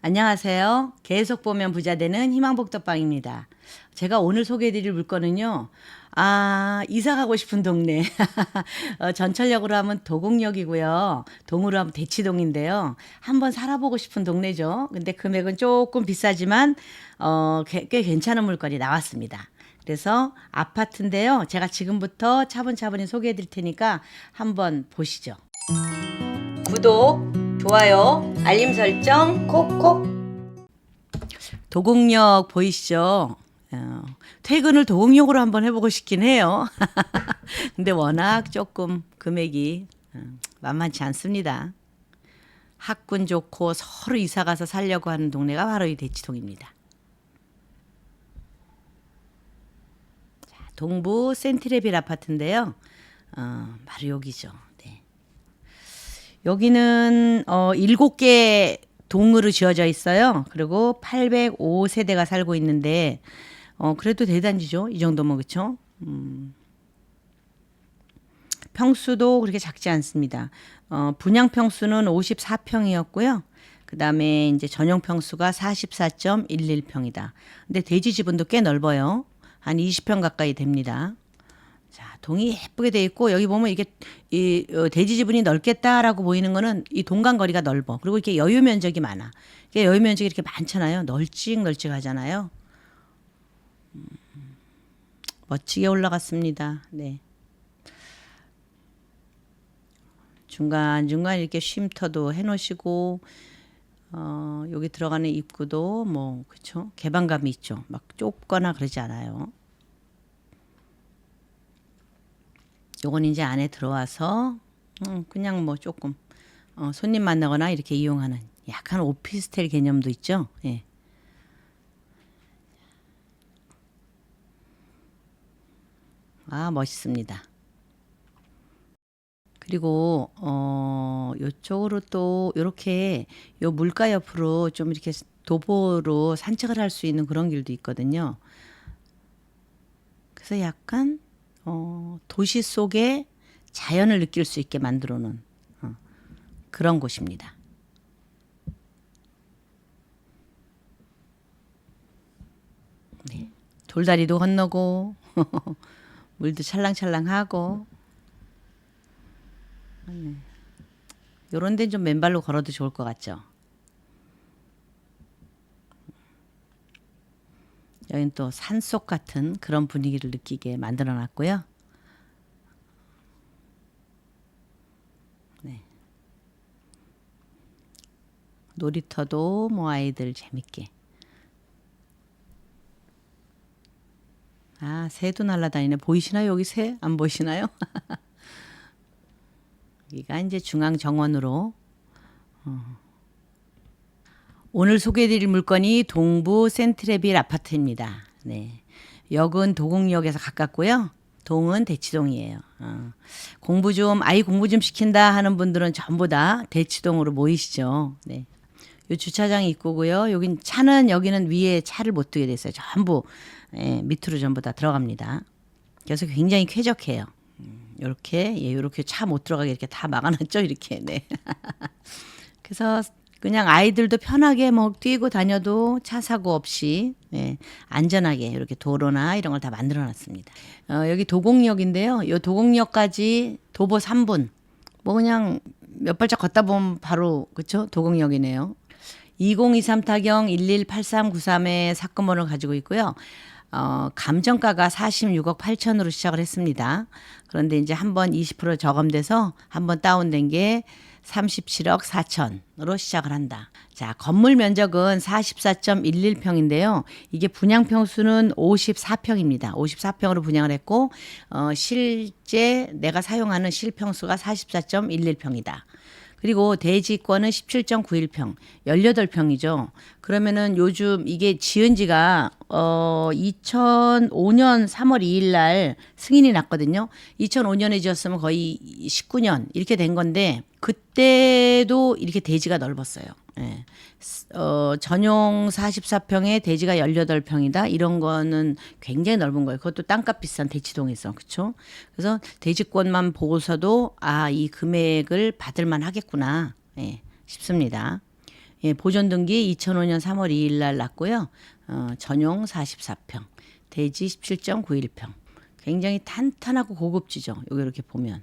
안녕하세요. 계속 보면 부자 되는 희망복덕방입니다. 제가 오늘 소개해드릴 물건은요. 이사 가고 싶은 동네. 전철역으로 하면 도곡역이고요. 동으로 하면 대치동인데요. 한번 살아보고 싶은 동네죠. 근데 금액은 조금 비싸지만 꽤 괜찮은 물건이 나왔습니다. 그래서 아파트인데요. 제가 지금부터 차분차분히 소개해 드릴 테니까 한번 보시죠. 구독, 좋아요, 알림 설정 콕콕. 도곡역 보이시죠? 퇴근을 도곡역으로 한번 해보고 싶긴 해요. 근데 워낙 조금 금액이 만만치 않습니다. 학군 좋고 서로 이사 가서 살려고 하는 동네가 바로 이 대치동입니다. 동부 센트레빌 아파트인데요. 바로 여기죠. 네. 여기는 7개 동으로 지어져 있어요. 그리고 805세대가 살고 있는데 그래도 대단지죠. 이 정도면 그렇죠? 평수도 그렇게 작지 않습니다. 분양 평수는 54평이었고요. 그다음에 이제 전용 평수가 44.11평이다. 근데 대지 지분도 꽤 넓어요. 한 20평 가까이 됩니다. 자, 동이 예쁘게 돼 있고 여기 보면 이게 대지 지분이 넓겠다라고 보이는 거는 이 동간 거리가 넓어. 그리고 이렇게 여유 면적이 많아. 이게 여유 면적이 이렇게 많잖아요. 널찍널찍하잖아요. 멋지게 올라갔습니다. 네. 중간중간 이렇게 쉼터도 해 놓으시고 여기 들어가는 입구도 뭐 그쵸? 개방감이 있죠. 막 좁거나 그러지 않아요. 요건 이제 안에 들어와서 그냥 뭐 조금 손님 만나거나 이렇게 이용하는 약간 오피스텔 개념도 있죠. 예. 멋있습니다. 그리고 요쪽으로 또 요렇게 요 물가 옆으로 좀 이렇게 도보로 산책을 할 수 있는 그런 길도 있거든요. 그래서 약간 도시 속에 자연을 느낄 수 있게 만들어 놓은 그런 곳입니다. 네. 돌다리도 건너고 물도 찰랑찰랑하고 요런 데는 좀 맨발로 걸어도 좋을 것 같죠. 여긴 또 산속 같은 그런 분위기를 느끼게 만들어 놨고요. 네. 놀이터도 뭐 아이들 재밌게. 새도 날아다니네. 보이시나요? 여기 새? 안 보이시나요? 여기가 이제 중앙 정원으로 오늘 소개해드릴 물건이 동부 센트레빌 아파트입니다. 네. 역은 도곡역에서 가깝고요. 동은 대치동이에요. 아이 공부 좀 시킨다 하는 분들은 전부 다 대치동으로 모이시죠. 네. 요 주차장 입구고요. 여기는 위에 차를 못 두게 됐어요. 전부 밑으로 전부 다 들어갑니다. 그래서 굉장히 쾌적해요. 요렇게 차 못 들어가게 이렇게 다 막아놨죠. 이렇게. 네. 그래서 그냥 아이들도 편하게 뭐 뛰고 다녀도 차 사고 없이 안전하게 이렇게 도로나 이런 걸 다 만들어 놨습니다. 여기 도곡역인데요. 이 도곡역까지 도보 3분. 뭐 그냥 몇 발짝 걷다 보면 바로 그쵸? 도곡역이네요. 2023 타경 118393의 사건번호를 가지고 있고요. 감정가가 46억 8천으로 시작을 했습니다. 그런데 이제 한번 20% 저감돼서 한번 다운된 게 37억 4천으로 시작을 한다. 자, 건물 면적은 44.11평인데요. 이게 분양 평수는 54평입니다. 54평으로 분양을 했고 실제 내가 사용하는 실평수가 44.11평이다. 그리고 대지권은 17.91평, 18평이죠. 그러면은 요즘 이게 지은 지가 2005년 3월 2일 날 승인이 났거든요. 2005년에 지었으면 거의 19년 이렇게 된 건데 그때도 이렇게 대지가 넓었어요. 예. 전용 44평에 대지가 18평이다. 이런 거는 굉장히 넓은 거예요. 그것도 땅값 비싼 대치동에서. 그렇죠? 그래서 대지권만 보고서도 이 금액을 받을 만 하겠구나. 싶습니다. 예, 보존 등기 2005년 3월 2일 날 났고요. 전용 44평, 대지 17.91평. 굉장히 탄탄하고 고급지죠. 여기 이렇게 보면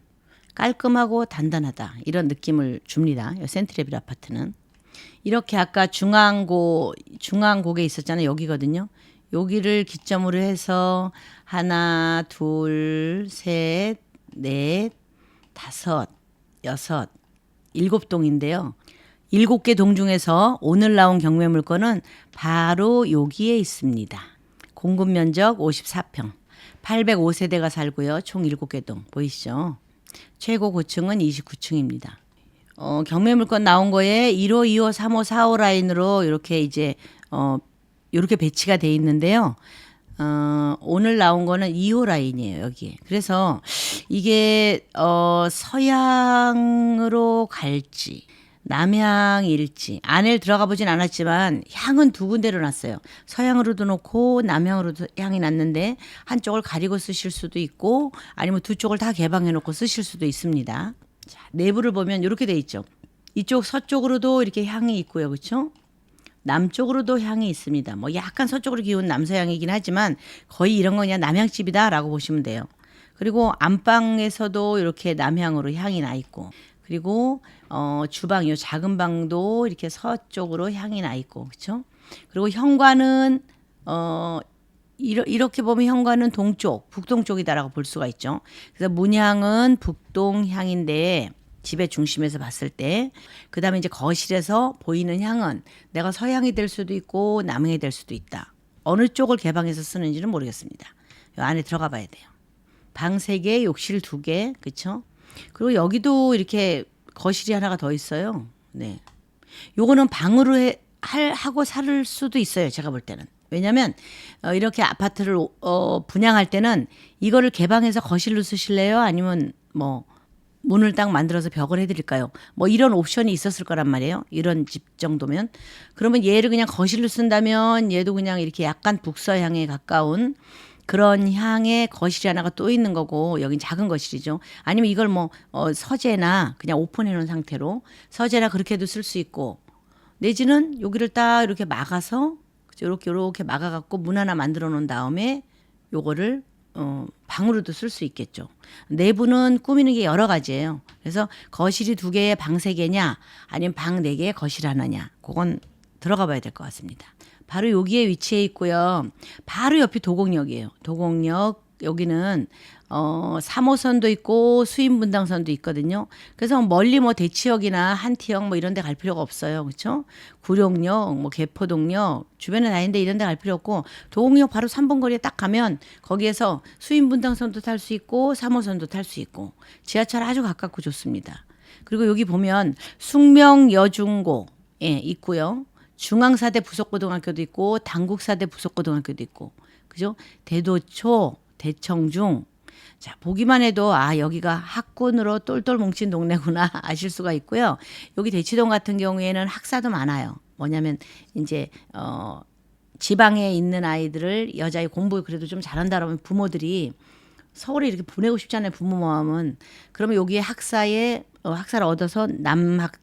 깔끔하고 단단하다 이런 느낌을 줍니다. 이 센트레빌 아파트는 이렇게 아까 중앙곡에 있었잖아요. 여기거든요. 여기를 기점으로 해서 하나, 둘, 셋, 넷, 다섯, 여섯, 7동인데요. 7개 동 중에서 오늘 나온 경매 물건은 바로 여기에 있습니다. 공급 면적 54평, 805세대가 살고요. 총 7개 동 보이시죠? 최고 고층은 29층입니다. 경매 물건 나온 거에 1호, 2호, 3호, 4호 라인으로 이렇게 이제 이렇게 배치가 돼 있는데요. 오늘 나온 거는 2호 라인이에요, 여기에. 그래서 이게 서향으로 갈지 남향일지 안에 들어가 보진 않았지만 향은 두 군데로 났어요. 서향으로도 놓고 남향으로도 향이 났는데 한쪽을 가리고 쓰실 수도 있고 아니면 두 쪽을 다 개방해 놓고 쓰실 수도 있습니다. 자, 내부를 보면 이렇게 돼 있죠. 이쪽 서쪽으로도 이렇게 향이 있고요. 그렇죠? 남쪽으로도 향이 있습니다. 뭐 약간 서쪽으로 기운 남서향이긴 하지만 거의 이런 거 그냥 남향집이다라고 보시면 돼요. 그리고 안방에서도 이렇게 남향으로 향이 나 있고 그리고 주방 요 작은 방도 이렇게 서쪽으로 향이 나 있고 그렇죠? 그리고 현관은 이렇게 보면 현관은 동쪽, 북동쪽이다라고 볼 수가 있죠. 그래서 문향은 북동향인데 집의 중심에서 봤을 때 그다음에 이제 거실에서 보이는 향은 내가 서향이 될 수도 있고 남향이 될 수도 있다. 어느 쪽을 개방해서 쓰는지는 모르겠습니다. 이 안에 들어가 봐야 돼요. 방 3개, 욕실 2개, 그렇죠? 그리고 여기도 이렇게 거실이 하나가 더 있어요. 네, 요거는 방으로 하고 살 수도 있어요. 제가 볼 때는. 왜냐하면 이렇게 아파트를 분양할 때는 이거를 개방해서 거실로 쓰실래요? 아니면 뭐 문을 딱 만들어서 벽을 해드릴까요? 뭐 이런 옵션이 있었을 거란 말이에요. 이런 집 정도면. 그러면 얘를 그냥 거실로 쓴다면 얘도 그냥 이렇게 약간 북서향에 가까운 그런 향의 거실이 하나가 또 있는 거고 여긴 작은 거실이죠. 아니면 이걸 뭐 서재나 그냥 오픈해 놓은 상태로 서재나 그렇게도 쓸 수 있고 내지는 여기를 딱 이렇게 막아서 이렇게 막아갖고 문 하나 만들어 놓은 다음에 요거를 방으로도 쓸 수 있겠죠. 내부는 꾸미는 게 여러 가지예요. 그래서 거실이 2개에 방 3개냐 아니면 방 4개에 거실 하나냐 그건 들어가 봐야 될 것 같습니다. 바로 여기에 위치해 있고요. 바로 옆이 도곡역이에요. 도곡역 여기는 3호선도 있고 수인분당선도 있거든요. 그래서 멀리 뭐 대치역이나 한티역 뭐 이런 데 갈 필요가 없어요. 그렇죠? 구룡역, 뭐 개포동역 주변에 다니는데 이런 데 갈 필요 없고 도곡역 바로 3분 거리에 딱 가면 거기에서 수인분당선도 탈 수 있고 3호선도 탈 수 있고 지하철 아주 가깝고 좋습니다. 그리고 여기 보면 숙명여중고 있고요. 중앙사대 부속고등학교도 있고 당국사대 부속고등학교도 있고 그죠? 대도초, 대청중. 자, 보기만 해도 여기가 학군으로 똘똘 뭉친 동네구나 아실 수가 있고요. 여기 대치동 같은 경우에는 학사도 많아요. 뭐냐면 이제 지방에 있는 아이들을 여자아이 공부 그래도 좀 잘한다 그러면 부모들이 서울에 이렇게 보내고 싶잖아요. 부모 마음은. 그러면 여기에 학사에 학사를 얻어서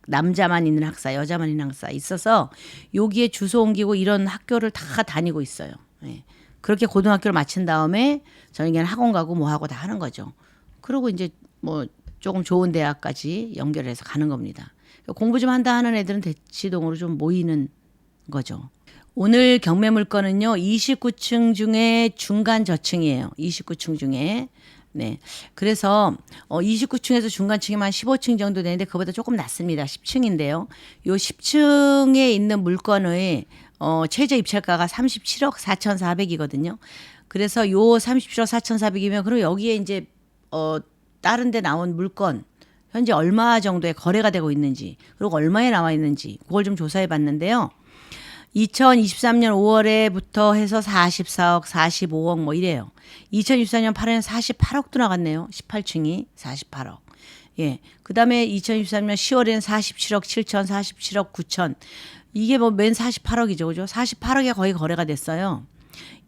남자만 있는 학사, 여자만 있는 학사 있어서 여기에 주소 옮기고 이런 학교를 다 다니고 있어요. 예. 그렇게 고등학교를 마친 다음에 저는 그냥 학원 가고 뭐 하고 다 하는 거죠. 그리고 이제 뭐 조금 좋은 대학까지 연결해서 가는 겁니다. 공부 좀 한다 하는 애들은 대치동으로 좀 모이는 거죠. 오늘 경매 물건은요. 29층 중에 중간 저층이에요. 29층 중에. 네. 그래서 29층에서 중간층이면 15층 정도 되는데 그보다 조금 낮습니다. 10층인데요. 요 10층에 있는 물건의 최저 입찰가가 37억 4,400이거든요. 그래서 요 37억 4,400이면 그럼 여기에 이제 다른 데 나온 물건 현재 얼마 정도의 거래가 되고 있는지 그리고 얼마에 나와 있는지 그걸 좀 조사해 봤는데요. 2023년 5월에부터 해서 44억, 45억 뭐 이래요. 2024년 8월에는 48억도 나갔네요. 18층이 48억. 예. 그다음에 2023년 10월에는 47억 7천, 47억 9천. 이게 뭐 맨 48억이죠. 그죠? 48억에 거의 거래가 됐어요.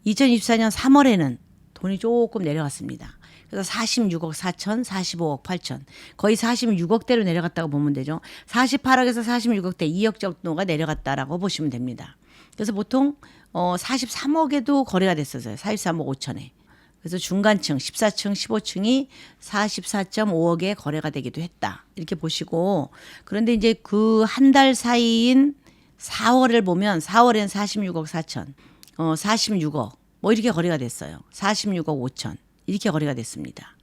2024년 3월에는 돈이 조금 내려갔습니다. 그래서 46억 4천, 45억 8천. 거의 46억대로 내려갔다고 보면 되죠. 48억에서 46억대 2억 정도가 내려갔다라고 보시면 됩니다. 그래서 보통 43억에도 거래가 됐었어요. 43억 5천에. 그래서 중간층 14층, 15층이 44.5억에 거래가 되기도 했다. 이렇게 보시고 그런데 이제 그 한 달 사이인 4월을 보면 4월엔 46억 4천, 46억 뭐 이렇게 거래가 됐어요. 46억 5천 이렇게 거래가 됐습니다.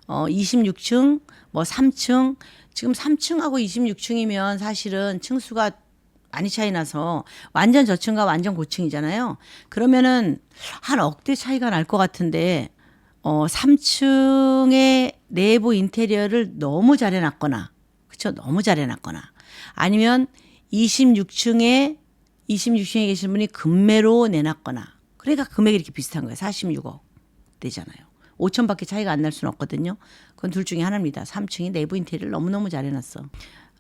26층, 뭐 3층 지금 3층하고 26층이면 사실은 층수가 많이 차이 나서 완전 저층과 완전 고층이잖아요. 그러면은 한 억대 차이가 날 것 같은데 3층의 내부 인테리어를 너무 잘 해놨거나 그렇죠? 너무 잘 해놨거나 아니면 26층에 계신 분이 금매로 내놨거나 그러니까 금액이 이렇게 비슷한 거예요. 46억 되잖아요. 5천밖에 차이가 안 날 수는 없거든요. 그건 둘 중에 하나입니다. 3층이 내부 인테리어를 너무너무 잘 해놨어.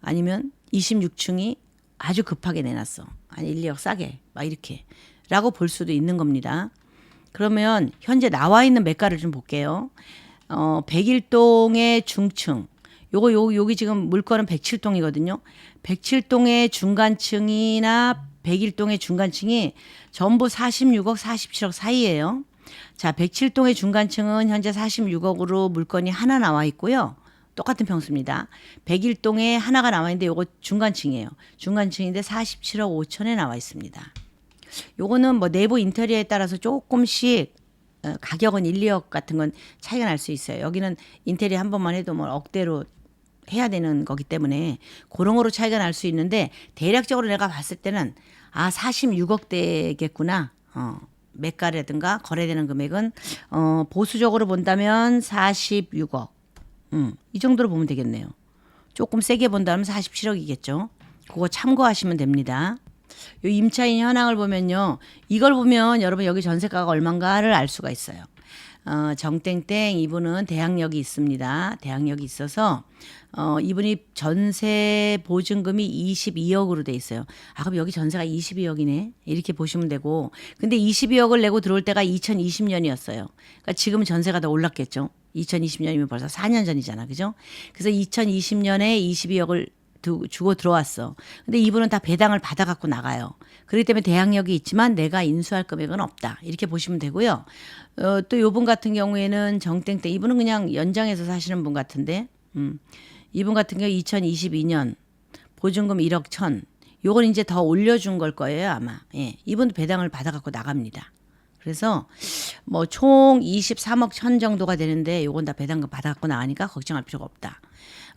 아니면 26층이 아주 급하게 내놨어. 아니 1, 2억 싸게 막 이렇게 라고 볼 수도 있는 겁니다. 그러면 현재 나와 있는 매가를 좀 볼게요. 101동의 중층 여기 지금 물건은 107동이거든요. 107동의 중간층이나 101동의 중간층이 전부 46억, 47억 사이예요. 자, 107동의 중간층은 현재 46억으로 물건이 하나 나와 있고요. 똑같은 평수입니다. 101동에 하나가 나와 있는데 요거 중간층이에요. 중간층인데 47억 5천에 나와 있습니다. 요거는 뭐 내부 인테리어에 따라서 조금씩 가격은 1, 2억 같은 건 차이가 날 수 있어요. 여기는 인테리어 한 번만 해도 뭐 억대로 해야 되는 거기 때문에 그런 거로 차이가 날 수 있는데 대략적으로 내가 봤을 때는 46억대겠구나. 매가라든가 거래되는 금액은 보수적으로 본다면 46억. 이 정도로 보면 되겠네요. 조금 세게 본다면 47억이겠죠. 그거 참고하시면 됩니다. 요 임차인 현황을 보면요. 이걸 보면 여러분 여기 전세가가 얼마인가를 알 수가 있어요. 정땡땡 이분은 대항력이 있습니다. 대항력이 있어서 이분이 전세 보증금이 22억으로 돼 있어요. 그럼 여기 전세가 22억이네. 이렇게 보시면 되고. 근데 22억을 내고 들어올 때가 2020년이었어요. 그러니까 지금은 전세가 더 올랐겠죠. 2020년이면 벌써 4년 전이잖아. 그죠? 그래서 2020년에 22억을 주고 들어왔어. 근데 이분은 다 배당을 받아갖고 나가요. 그렇기 때문에 대항력이 있지만 내가 인수할 금액은 없다. 이렇게 보시면 되고요. 또 요분 같은 경우에는 정땡땡 이분은 그냥 연장해서 사시는 분 같은데 이분 같은 경우 2022년 보증금 1억 1천 요건 이제 더 올려준 걸 거예요 아마. 예, 이분도 배당을 받아갖고 나갑니다. 그래서 뭐 총 23억 천 정도가 되는데 요건 다 배당금 받아갖고 나가니까 걱정할 필요가 없다.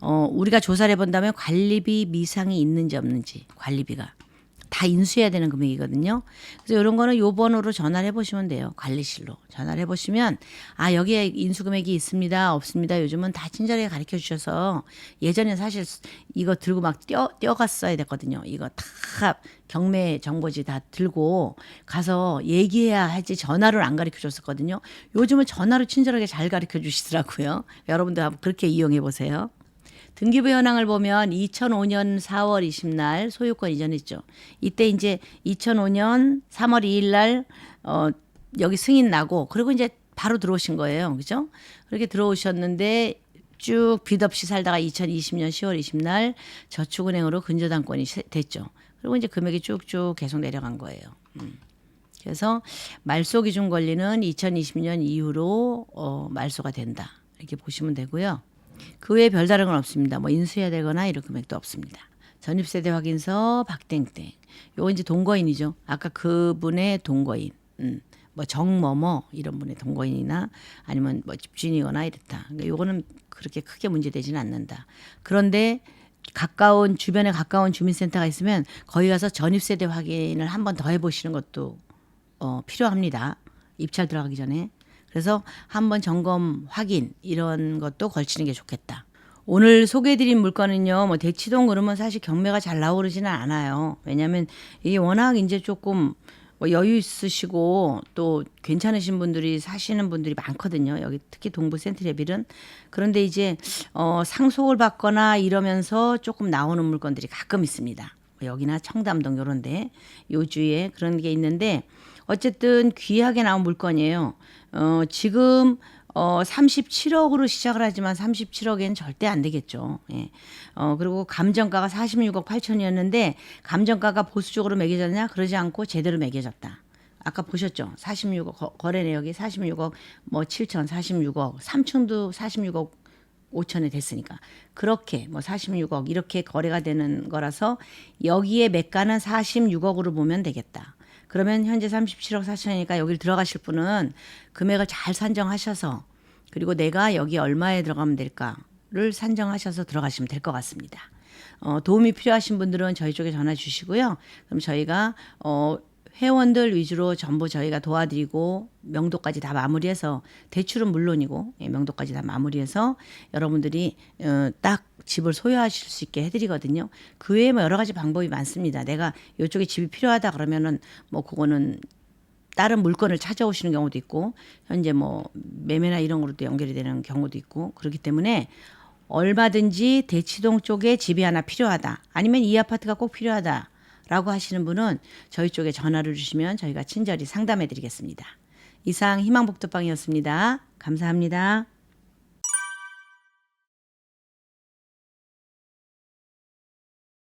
우리가 조사를 해본다면 관리비 미상이 있는지 없는지 관리비가 다 인수해야 되는 금액이거든요. 그래서 이런 거는 요 번호로 전화를 해보시면 돼요. 관리실로 전화를 해보시면 여기에 인수 금액이 있습니다 없습니다. 요즘은 다 친절하게 가르쳐 주셔서 예전에 사실 이거 들고 막 뛰어갔어야 됐거든요. 이거 다 경매 정보지 다 들고 가서 얘기해야 할지 전화를 안 가르쳐 줬었거든요. 요즘은 전화로 친절하게 잘 가르쳐 주시더라고요. 여러분도 한번 그렇게 이용해 보세요. 등기부 현황을 보면 2005년 4월 20날 소유권 이전했죠. 이때 이제 2005년 3월 2일 날 여기 승인 나고 그리고 이제 바로 들어오신 거예요. 그죠? 그렇게 들어오셨는데 쭉 빚 없이 살다가 2020년 10월 20날 저축은행으로 근저당권이 됐죠. 그리고 이제 금액이 쭉쭉 계속 내려간 거예요. 그래서 말소 기준 권리는 2020년 이후로 말소가 된다. 이렇게 보시면 되고요. 그 외에 별다른 건 없습니다. 뭐 인수해야 되거나 이런 금액도 없습니다. 전입세대 확인서 박땡땡. 요거 이제 동거인이죠. 아까 그분의 동거인. 뭐 정뭐뭐 이런 분의 동거인이나 아니면 뭐 집주인이거나 이렇다. 그러니까 요거는 그렇게 크게 문제되지는 않는다. 그런데 주변에 가까운 주민센터가 있으면 거기 가서 전입세대 확인을 한 번 더 해보시는 것도 필요합니다. 입찰 들어가기 전에. 그래서 한번 점검 확인 이런 것도 걸치는 게 좋겠다. 오늘 소개해드린 물건은요. 뭐 대치동 그러면 사실 경매가 잘 나오지는 않아요. 왜냐하면 이게 워낙 이제 조금 뭐 여유 있으시고 또 괜찮으신 분들이 사시는 분들이 많거든요. 여기 특히 동부 센트레빌은. 그런데 이제 상속을 받거나 이러면서 조금 나오는 물건들이 가끔 있습니다. 여기나 청담동 이런 데 요 주위에 그런 게 있는데 어쨌든 귀하게 나온 물건이에요. 지금 37억으로 시작을 하지만 37억엔 절대 안 되겠죠. 예. 그리고 감정가가 46억 8천이었는데 감정가가 보수적으로 매겨졌냐? 그러지 않고 제대로 매겨졌다. 아까 보셨죠? 46억 거래 내역이 46억 뭐 7천, 46억, 3층도 46억 5천에 됐으니까 그렇게 뭐 46억 이렇게 거래가 되는 거라서 여기에 매가는 46억으로 보면 되겠다. 그러면 현재 37억 4천이니까 여기를 들어가실 분은 금액을 잘 산정하셔서 그리고 내가 여기 얼마에 들어가면 될까를 산정하셔서 들어가시면 될 것 같습니다. 도움이 필요하신 분들은 저희 쪽에 전화 주시고요. 그럼 저희가 회원들 위주로 전부 저희가 도와드리고 명도까지 다 마무리해서 대출은 물론이고 명도까지 다 마무리해서 여러분들이 딱 집을 소유하실 수 있게 해드리거든요. 그 외에 뭐 여러 가지 방법이 많습니다. 내가 이쪽에 집이 필요하다 그러면은 뭐 그거는 다른 물건을 찾아오시는 경우도 있고 현재 뭐 매매나 이런 거로도 연결이 되는 경우도 있고 그렇기 때문에 얼마든지 대치동 쪽에 집이 하나 필요하다 아니면 이 아파트가 꼭 필요하다 라고 하시는 분은 저희 쪽에 전화를 주시면 저희가 친절히 상담해 드리겠습니다. 이상 희망복도방이었습니다. 감사합니다.